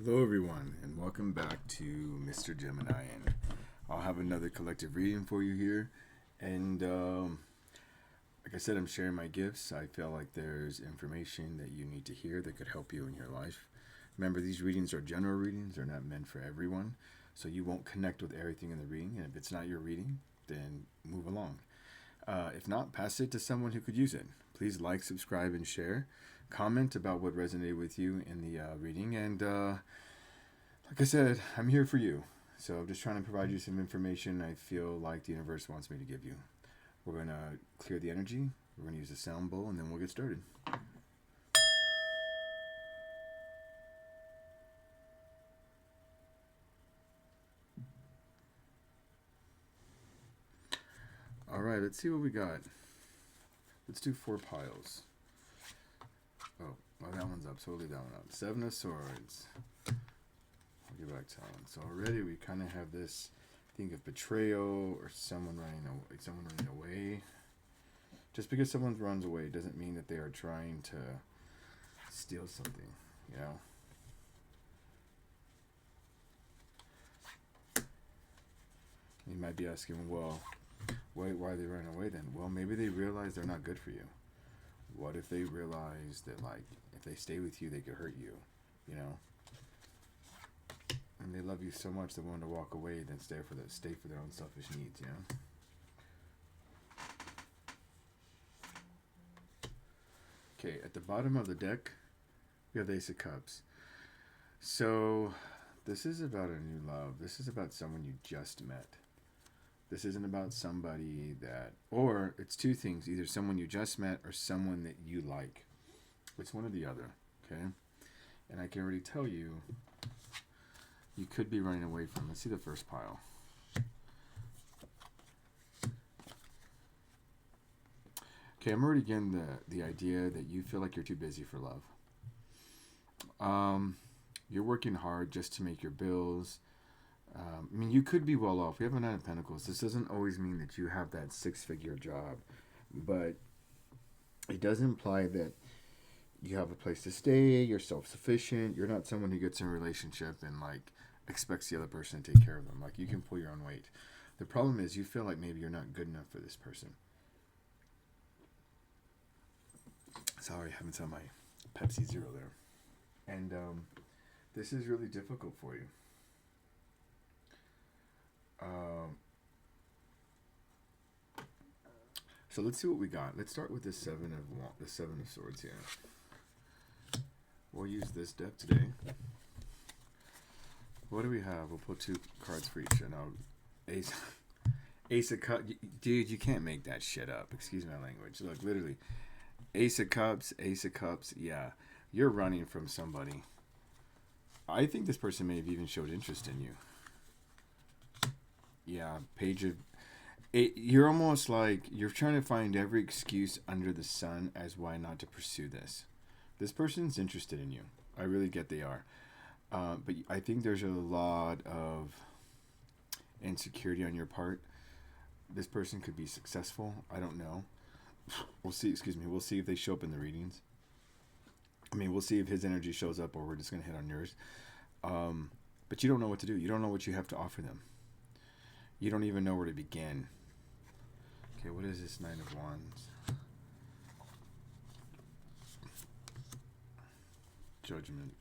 Hello, everyone, and welcome back to mistergeminian. I'll have another collective reading for you here, and like I said, I'm sharing my gifts. I feel like there's information that you need to hear that could help you in your life. Remember, these readings are general readings; they're not meant for everyone, so you won't connect with everything in the reading. And if it's not your reading, then move along. If not, pass it to someone who could use it. Please like, subscribe, and share. Comment about what resonated with you in the reading, and like I said, I'm here for you. So I'm just trying to provide you some information I feel like the universe wants me to give you. We're going to clear the energy, we're going to use the sound bowl, and then we'll get started. All right, let's see what we got. Let's do 4 piles. Oh, well, that one's up, so we'll leave that one up. 7 of Swords. I'll get back to that one. So already we kind of have this thing of betrayal or someone running away. Just because someone runs away doesn't mean that they are trying to steal something, you know? You might be asking, well, why are they running away then? Well, maybe they realize they're not good for you. What if they realize that, like, if they stay with you, they could hurt you, you know? And they love you so much they're willing to walk away than stay for their own selfish needs, you know? Okay, at the bottom of the deck, we have the Ace of Cups. So, this is about a new love. This is about someone you just met. This isn't about somebody that, or it's 2 things, either someone you just met or someone that you like. It's one or the other, okay? And I can already tell you, you could be running away from, let's see the first pile. Okay, I'm already getting the idea that you feel like you're too busy for love. You're working hard just to make your bills. I mean, you could be well off. We have a 9 of Pentacles. This doesn't always mean that you have that 6-figure job, but it does imply that you have a place to stay, you're self-sufficient, you're not someone who gets in a relationship and, like, expects the other person to take care of them. Like, you can pull your own weight. The problem is you feel like maybe you're not good enough for this person. Sorry, I haven't saw my Pepsi Zero there. And this is really difficult for you. So let's see what we got. Let's start with the 7 of Swords here. We'll use this deck today. What do we have? We'll pull 2 cards for each. And Ace of Cups. Dude, you can't make that shit up. Excuse my language. Look, literally. Ace of Cups. Yeah. You're running from somebody. I think this person may have even showed interest in you. Yeah, Page of... You're almost like you're trying to find every excuse under the sun as why not to pursue this. This person's interested in you. I really get they are. But I think there's a lot of insecurity on your part. This person could be successful. I don't know. We'll see. We'll see if they show up in the readings. I mean, we'll see if his energy shows up or we're just going to hit on yours. But you don't know what to do. You don't know what you have to offer them. You don't even know where to begin. Okay, what is this 9 of Wands? Judgment.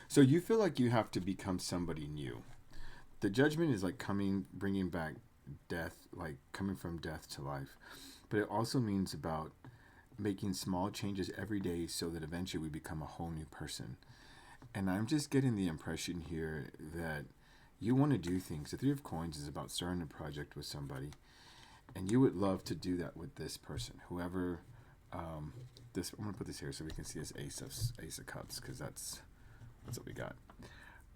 So you feel like you have to become somebody new. The Judgment is like bringing back death, like coming from death to life. But it also means about making small changes every day so that eventually we become a whole new person. And I'm just getting the impression here that you want to do things. The 3 of Coins is about starting a project with somebody. And you would love to do that with this person. Whoever, I'm going to put this here so we can see this Ace of Cups, because that's what we got.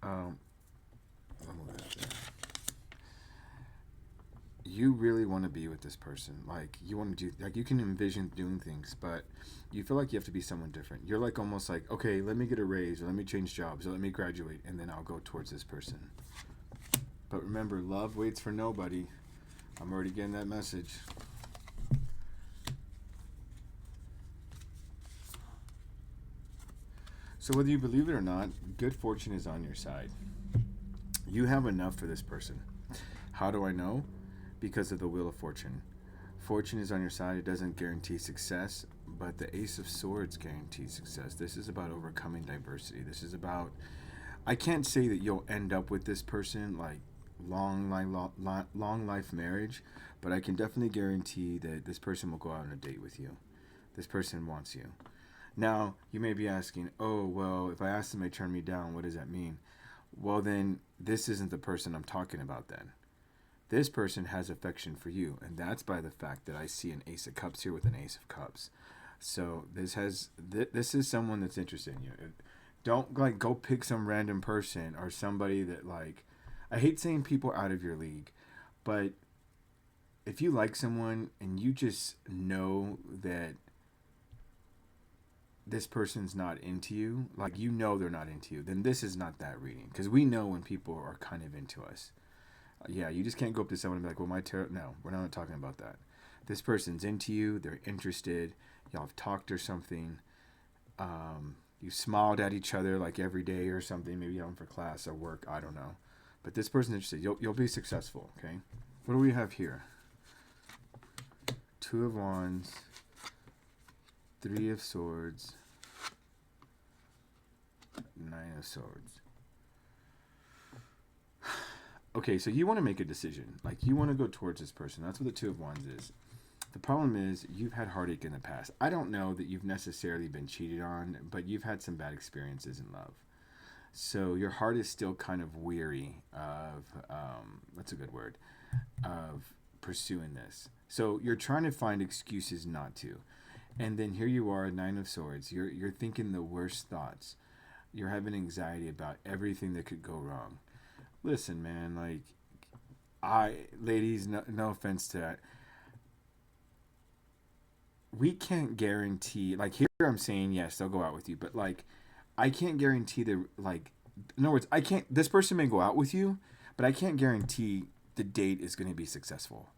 I'll move that there. You really want to be with this person. Like, you want to do, like, you can envision doing things, but you feel like you have to be someone different. You're like almost like, okay, let me get a raise, or let me change jobs, or let me graduate, and then I'll go towards this person. But remember, love waits for nobody. I'm already getting that message. So whether you believe it or not, good fortune is on your side. You have enough for this person. How do I know? Because of the Wheel of Fortune. Fortune is on your side. It doesn't guarantee success, but the Ace of Swords guarantees success. This is about overcoming diversity. This is about, I can't say that you'll end up with this person like long life marriage, but I can definitely guarantee that this person will go out on a date with you. This person wants you. Now, you may be asking, oh, well, if I ask them, they turn me down, what does that mean? Well, then, this isn't the person I'm talking about then. This person has affection for you, and that's by the fact that I see an Ace of Cups here with an Ace of Cups. So this is someone that's interested in you. Don't like go pick some random person or somebody that like. I hate saying people out of your league, but if you like someone and you just know that this person's not into you, like you know they're not into you, then this is not that reading. Because we know when people are kind of into us. Yeah, you just can't go up to someone and be like, well, my tarot... No, we're not talking about that. This person's into you. They're interested. Y'all have talked or something. You smiled at each other like every day or something. Maybe you have them for class or work. I don't know. But this person's interested. You'll be successful, okay? What do we have here? Two of Wands. Three of Swords. Nine of Swords. Okay, so you want to make a decision. Like, you want to go towards this person. That's what the Two of Wands is. The problem is you've had heartache in the past. I don't know that you've necessarily been cheated on, but you've had some bad experiences in love. So your heart is still kind of weary of, what's a good word, of pursuing this. So you're trying to find excuses not to. And then here you are, Nine of Swords. You're thinking the worst thoughts. You're having anxiety about everything that could go wrong. Listen, man, like, ladies, no offense to that. We can't guarantee, like, here I'm saying, yes, they'll go out with you, but, like, I can't guarantee like, in other words, this person may go out with you, but I can't guarantee the date is going to be successful.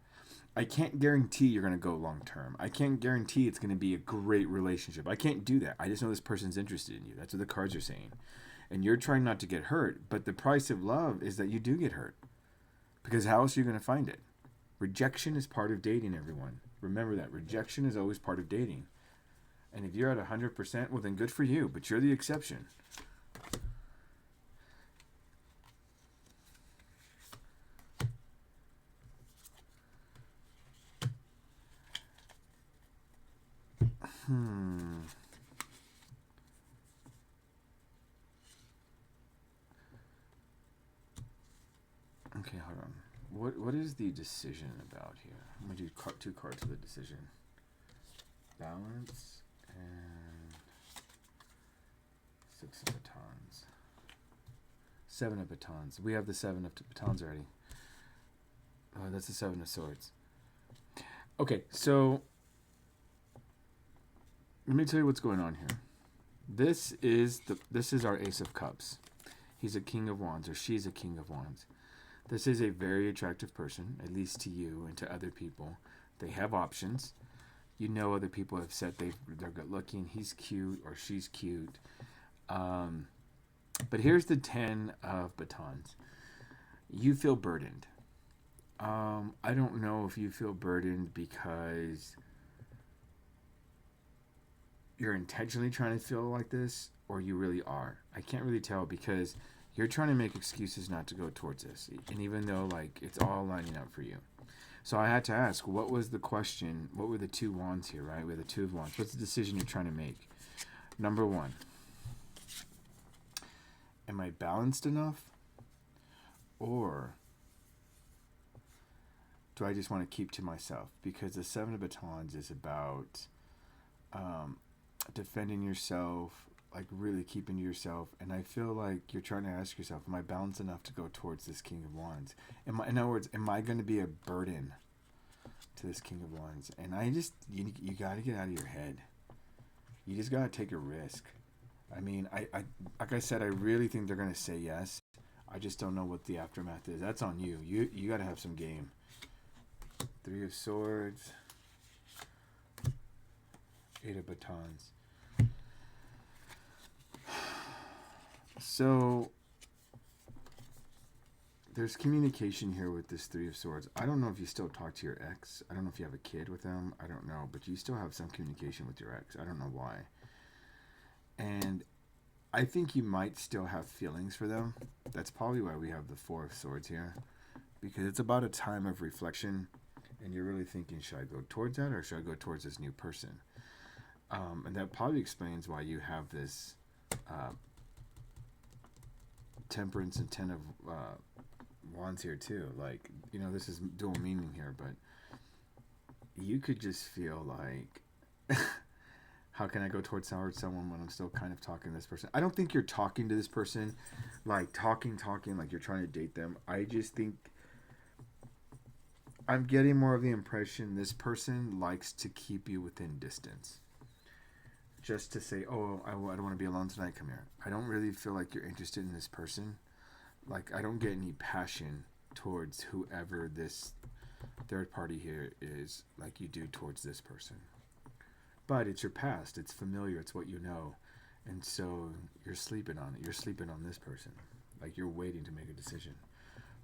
I can't guarantee you're going to go long term. I can't guarantee it's going to be a great relationship. I can't do that. I just know this person's interested in you. That's what the cards are saying. And you're trying not to get hurt, but the price of love is that you do get hurt. Because how else are you going to find it? Rejection is part of dating, everyone. Remember that. Rejection is always part of dating. And if you're at 100%, well, then good for you, but you're the exception. Okay, hold on. What is the decision about here? I'm going to do two cards for the decision. Balance and Six of Batons. Seven of Batons. We have the Seven of Batons already. Oh, that's the Seven of Swords. Okay, so let me tell you what's going on here. This is our Ace of Cups. He's a King of Wands, or she's a King of Wands. This is a very attractive person, at least to you and to other people. They have options. You know, other people have said they're good looking. He's cute or she's cute. But here's the 10 of Batons. You feel burdened. I don't know if you feel burdened because you're intentionally trying to feel like this or you really are. I can't really tell because you're trying to make excuses not to go towards this. And even though, like, it's all lining up for you. So I had to ask, what was the question? What were the two wands here, right? We have the Two of Wands. What's the decision you're trying to make? Number one, am I balanced enough? Or do I just want to keep to myself? Because the Seven of Batons is about defending yourself, like really keeping to yourself. And I feel like you're trying to ask yourself, am I balanced enough to go towards this King of Wands? In other words, am I going to be a burden to this King of Wands? And you got to get out of your head. You just got to take a risk. I mean, I like I said, I really think they're going to say yes. I just don't know what the aftermath is. That's on you. You got to have some game. Three of Swords. Eight of Batons. So there's communication here with this Three of Swords. I don't know if you still talk to your ex. I don't know if you have a kid with them. I don't know. But you still have some communication with your ex. I don't know why. And I think you might still have feelings for them. That's probably why we have the Four of Swords here. Because it's about a time of reflection. And you're really thinking, should I go towards that or should I go towards this new person? And that probably explains why you have this Temperance and Ten of Wands here too. Like, this is dual meaning here, but you could just feel like, how can I go towards someone when I'm still kind of talking to this person? I don't think you're talking to this person, like talking, like you're trying to date them. I just think I'm getting more of the impression this person likes to keep you within distance. Just to say, oh, I don't want to be alone tonight, come here. I don't really feel like you're interested in this person. Like, I don't get any passion towards whoever this third party here is like you do towards this person. But it's your past. It's familiar. It's what you know. And so you're sleeping on it. You're sleeping on this person. Like, you're waiting to make a decision.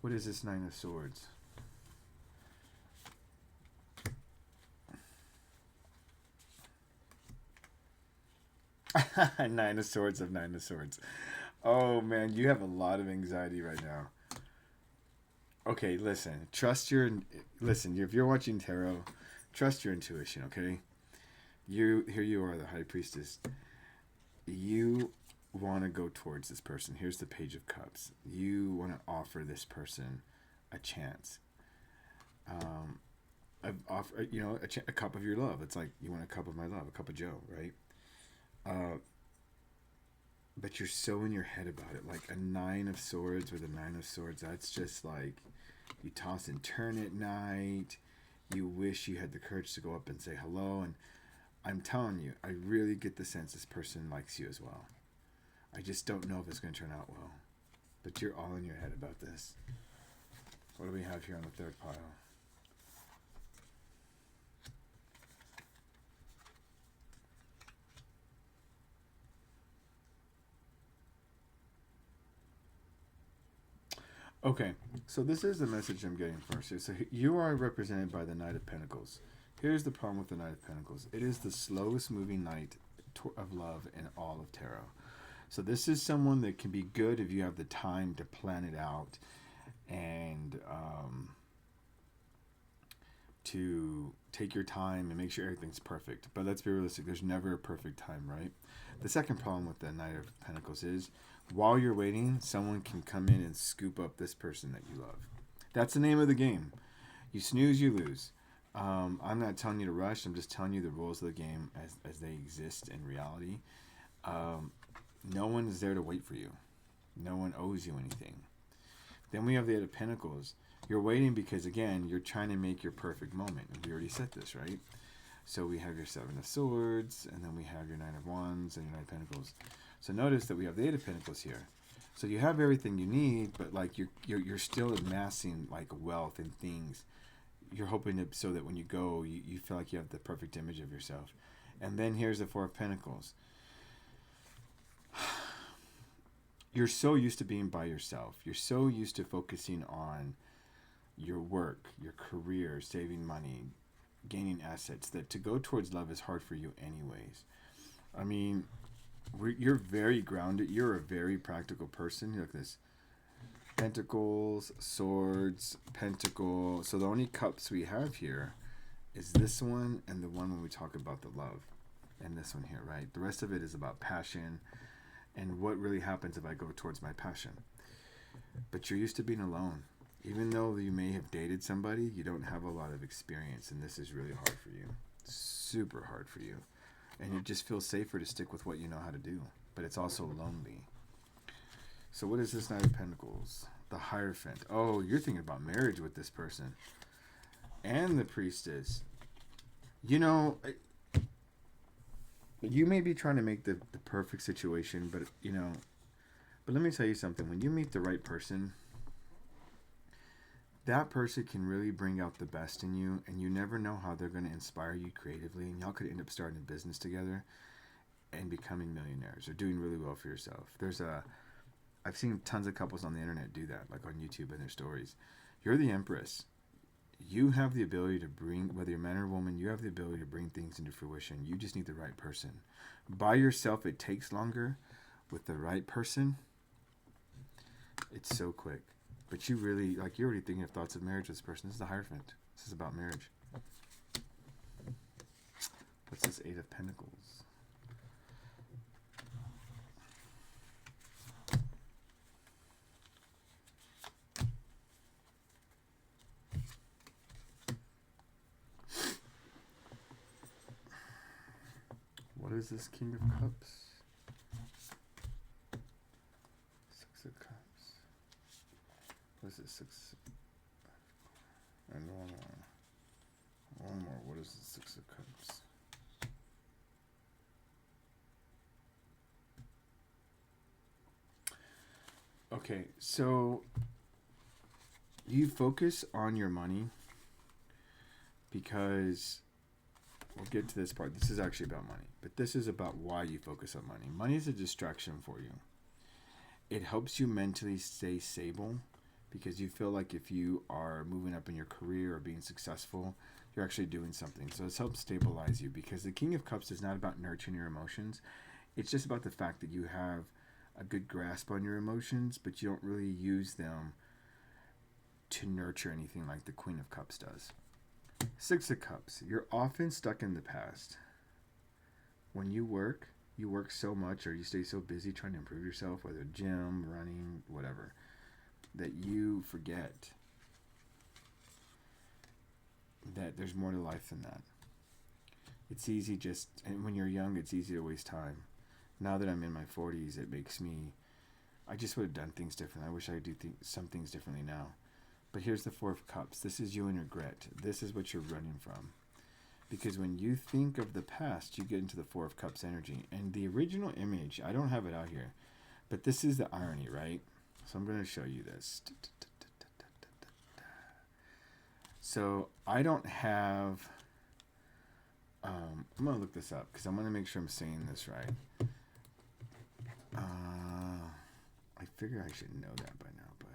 What is this Nine of Swords? Nine of Swords of Nine of Swords. Oh, man, you have a lot of anxiety right now. Okay, listen. Listen, if you're watching tarot, trust your intuition, okay? Here you are, the High Priestess. You want to go towards this person. Here's the Page of Cups. You want to offer this person a chance. Offer, a cup of your love. It's like you want a cup of my love, a cup of Joe, right? But you're so in your head about it. Like a Nine of Swords with a Nine of Swords, that's just like you toss and turn at night. You wish you had the courage to go up and say hello. And I'm telling you, I really get the sense this person likes you as well. I just don't know if it's going to turn out well. But you're all in your head about this. What do we have here on the third pile? Okay, so this is the message I'm getting first here. So you are represented by the Knight of Pentacles. Here's the problem with the Knight of Pentacles. It is the slowest moving knight of love in all of tarot. So this is someone that can be good if you have the time to plan it out and to take your time and make sure everything's perfect. But let's be realistic. There's never a perfect time, right? The second problem with the Knight of Pentacles is while you're waiting, someone can come in and scoop up this person that you love. That's the name of the game. You snooze, you lose. I'm not telling you to rush. I'm just telling you the rules of the game as they exist in reality. No one is there to wait for you. No one owes you anything. Then we have the Eight of Pentacles. You're waiting because, again, you're trying to make your perfect moment. And we already said this, right? So we have your Seven of Swords, and then we have your Nine of Wands and your Nine of Pentacles. So notice that we have the Eight of Pentacles here. So you have everything you need, but like you're still amassing like wealth and things. You're hoping to, so that when you go, you feel like you have the perfect image of yourself. And then here's the Four of Pentacles. You're so used to being by yourself. You're so used to focusing on your work, your career, saving money, gaining assets, that to go towards love is hard for you anyways. I mean, you're very grounded. You're a very practical person. Look at this. Pentacles, Swords, Pentacle. So the only cups we have here is this one and the one when we talk about the love. And this one here, right? The rest of it is about passion and what really happens if I go towards my passion. But you're used to being alone. Even though you may have dated somebody, you don't have a lot of experience, and this is really hard for you. Super hard for you. And it just feels safer to stick with what you know how to do. But it's also lonely. So what is this Knight of Pentacles? The Hierophant. Oh, you're thinking about marriage with this person. And the Priestess. You know, you may be trying to make the perfect situation, but, but let me tell you something. When you meet the right person, that person can really bring out the best in you, and you never know how they're going to inspire you creatively, and y'all could end up starting a business together and becoming millionaires or doing really well for yourself. There's a I've seen tons of couples on the internet do that, like on YouTube and their stories. You're the empress. You have the ability to bring, whether you're man or woman, you have the ability to bring things into fruition. You just need the right person. By yourself, it takes longer. With the right person, it's so quick. But you really, like, you're already thinking of thoughts of marriage with this person. This is the Hierophant. This is about marriage. What's this Eight of Pentacles? What is this King of Cups? Six of Cups. What is this? Six? And one more. One more. What is the Six of Cups? Okay, so you focus on your money because we'll get to this part. This is actually about money, but this is about why you focus on money. Money is a distraction for you. It helps you mentally stay stable because you feel like if you are moving up in your career or being successful, you're actually doing something. So it's helped stabilize you because the King of Cups is not about nurturing your emotions. It's just about the fact that you have a good grasp on your emotions, but you don't really use them to nurture anything like the Queen of Cups does. Six of Cups. You're often stuck in the past. When you work so much or you stay so busy trying to improve yourself, whether gym, running, whatever, that you forget that there's more to life than that. It's easy and when you're young, it's easy to waste time. Now that I'm in my 40s, it makes me, I just would have done things different. I wish I could do some things differently now. But here's the Four of Cups. This is you and regret. This is what you're running from. Because when you think of the past, you get into the Four of Cups energy. And the original image, I don't have it out here, but this is the irony, right? So I'm going to show you this. So I don't have, I'm going to look this up because I'm going to make sure I'm saying this right. I figure I should know that by now, but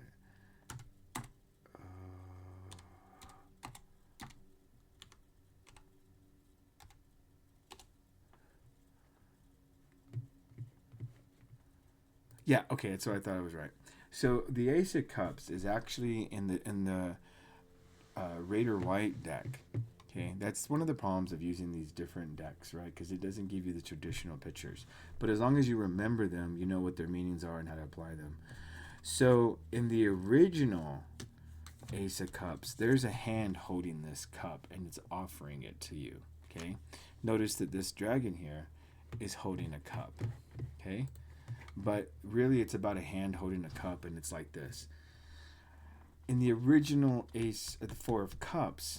yeah, okay, so I thought I was right. So the Ace of Cups is actually in the Raider White deck. Okay, that's one of the problems of using these different decks, right? Because it doesn't give you the traditional pictures. But as long as you remember them, you know what their meanings are and how to apply them. So in the original Ace of Cups, there's a hand holding this cup and it's offering it to you. Okay, notice that this dragon here is holding a cup. Okay, but really it's about a hand holding a cup, and it's like this. In the original Ace of the Four of Cups,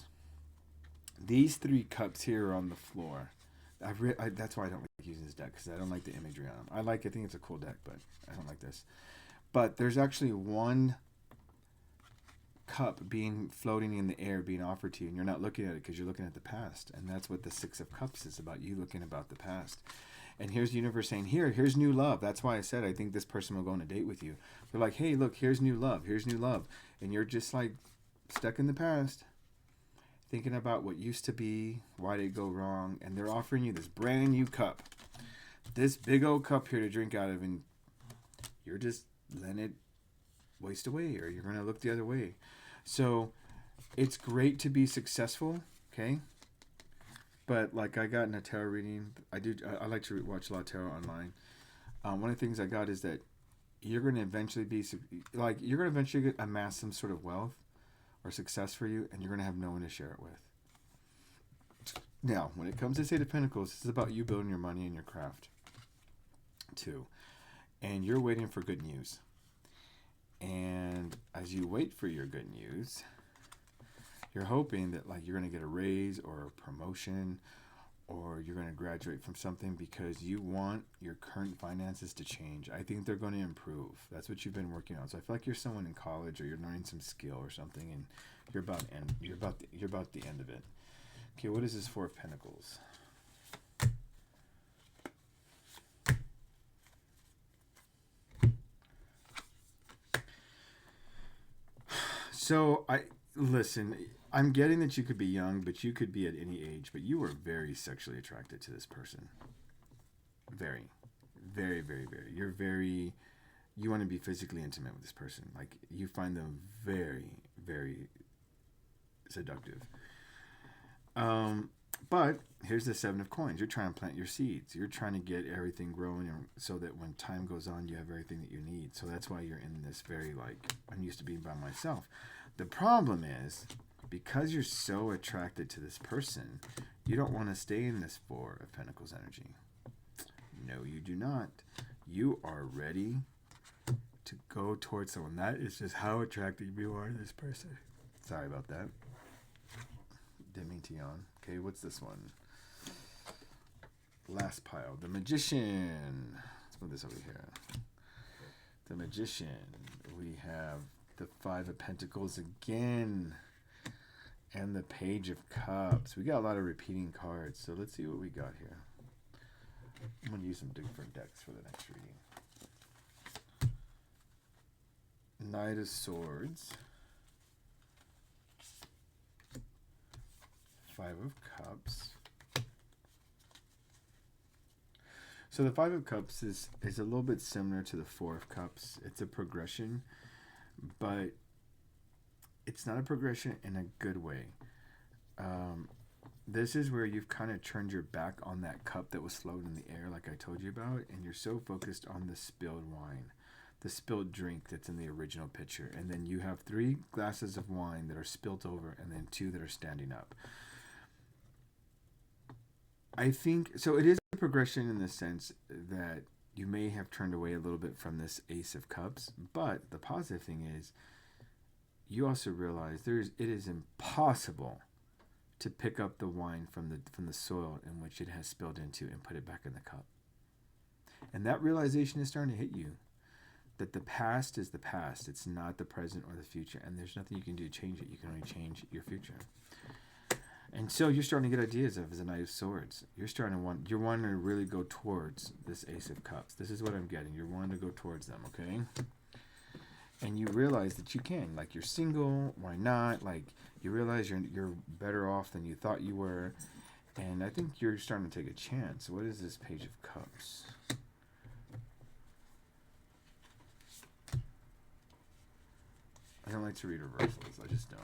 these three cups here are on the floor. That's why I don't like using this deck, because I don't like the imagery on them. I think it's a cool deck, but I don't like this. But there's actually one cup floating in the air being offered to you, and you're not looking at it because you're looking at the past. And that's what the Six of Cups is about, you looking about the past. And here's the universe saying, here's new love. That's why I said I think this person will go on a date with you. They're like, hey, look, here's new love. Here's new love. And you're just like stuck in the past, thinking about what used to be, why did it go wrong, and they're offering you this brand new cup. This big old cup here to drink out of, and you're just letting it waste away, or you're going to look the other way. So it's great to be successful, okay? But like I got in a tarot reading, I like to watch a lot of tarot online. One of the things I got is that you're going to eventually amass some sort of wealth or success for you, and you're going to have no one to share it with. Now, when it comes to Eight of Pentacles, this is about you building your money and your craft too. And you're waiting for good news. And as you wait for your good news, you're hoping that like you're going to get a raise or a promotion, or you're going to graduate from something because you want your current finances to change. I think they're going to improve. That's what you've been working on. So I feel like you're someone in college, or you're learning some skill or something, and you're about the end of it. Okay, what is this Four of Pentacles? So I listen. I'm getting that you could be young, but you could be at any age. But you were very sexually attracted to this person. Very, very, very, very. You're very. You want to be physically intimate with this person. Like you find them very, very seductive. Um, but here's the seven of coins. You're trying to plant your seeds. You're trying to get everything growing, so that when time goes on, you have everything that you need. So that's why you're in this very like I'm used to being by myself. The problem is because you're so attracted to this person, you don't want to stay in this Four of Pentacles energy. No, you do not. You are ready to go towards someone. That is just how attracted you are to this person. Sorry about that. Didn't mean to yawn. Okay, what's this one? Last pile. The Magician. Let's move this over here. The Magician. We have the Five of Pentacles again. And the Page of Cups. We got a lot of repeating cards. So let's see what we got here. I'm going to use some different decks for the next reading. Knight of Swords. Five of Cups. So the Five of Cups is a little bit similar to the Four of Cups. It's a progression, but it's not a progression in a good way. This is where you've kind of turned your back on that cup that was floating in the air, like I told you about, and you're so focused on the spilled wine, the spilled drink that's in the original picture. And then you have 3 glasses of wine that are spilt over, and then 2 that are standing up. I think, so it is a progression in the sense that you may have turned away a little bit from this Ace of Cups, but the positive thing is you also realize it is impossible to pick up the wine from the soil in which it has spilled into and put it back in the cup. And that realization is starting to hit you, that the past is the past. It's not the present or the future, and there's nothing you can do to change it. You can only change your future. And so you're starting to get ideas of as a Knight of Swords. You're wanting to really go towards this Ace of Cups. This is what I'm getting. You're wanting to go towards them, okay? And you realize that you can. Like, you're single. Why not? Like, you realize you're better off than you thought you were. And I think you're starting to take a chance. What is this Page of Cups? I don't like to read reversals. I just don't.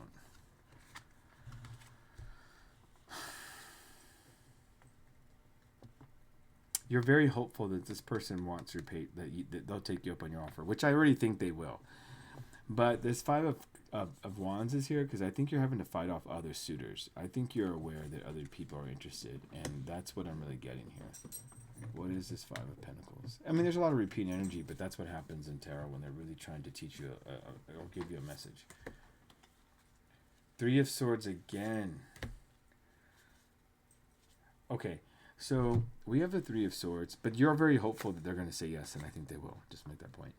You're very hopeful that this person wants your pay, that they'll take you up on your offer, which I already think they will. But this Five of Wands is here because I think you're having to fight off other suitors. I think you're aware that other people are interested, and that's what I'm really getting here. What is this Five of Pentacles? I mean, there's a lot of repeat energy, but that's what happens in tarot when they're really trying to teach you or give you a message. Three of Swords again. Okay. So we have the Three of Swords, but you're very hopeful that they're going to say yes, and I think they will. Just make that point.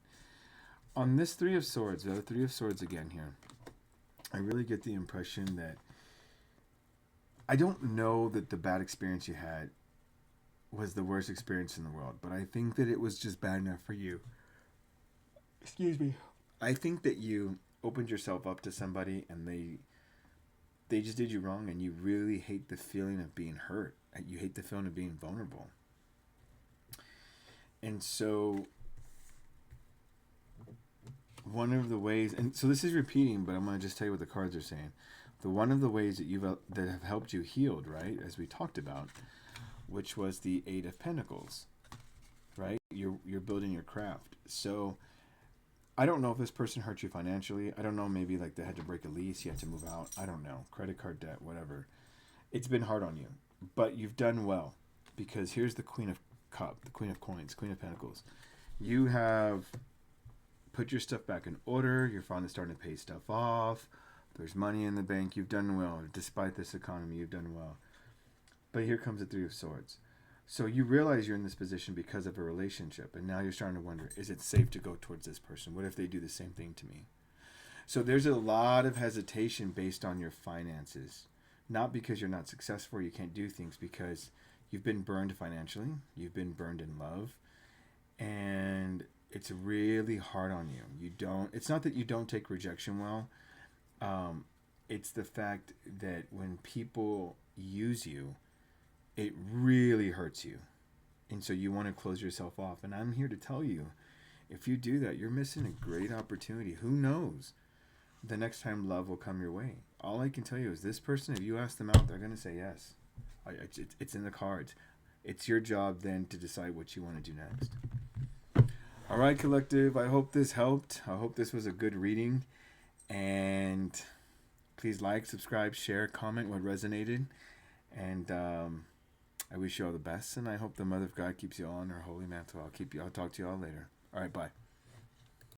On this Three of Swords, we have the Three of Swords again here. I really get the impression that I don't know that the bad experience you had was the worst experience in the world, but I think that it was just bad enough for you. Excuse me. I think that you opened yourself up to somebody, and they just did you wrong, and you really hate the feeling of being hurt. You hate the feeling of being vulnerable. And so one of the ways, and so this is repeating, but I'm going to just tell you what the cards are saying. One of the ways that have helped you healed, right, as we talked about, which was the Eight of Pentacles, right? You're building your craft. So I don't know if this person hurt you financially. I don't know, maybe like they had to break a lease, you had to move out. I don't know. Credit card debt, whatever. It's been hard on you. But you've done well, because here's the Queen of Cups, the Queen of Coins, Queen of Pentacles. You have put your stuff back in order. You're finally starting to pay stuff off. There's money in the bank. You've done well. Despite this economy, you've done well. But here comes the Three of Swords. So you realize you're in this position because of a relationship, and now you're starting to wonder, is it safe to go towards this person? What if they do the same thing to me? So there's a lot of hesitation based on your finances. Not because you're not successful, you can't do things, because you've been burned financially, you've been burned in love, and it's really hard on you. It's not that you don't take rejection well, Um, it's the fact that when people use you, it really hurts you. And so you want to close yourself off. And I'm here to tell you, if you do that, you're missing a great opportunity. Who knows? The next time love will come your way. All I can tell you is this person, if you ask them out, they're going to say yes. It's in the cards. It's your job then to decide what you want to do next. All right, collective. I hope this helped. I hope this was a good reading. And please like, subscribe, share, comment what resonated. And I wish you all the best. And I hope the Mother of God keeps you all in her holy mantle. I'll talk to you all later. All right, bye.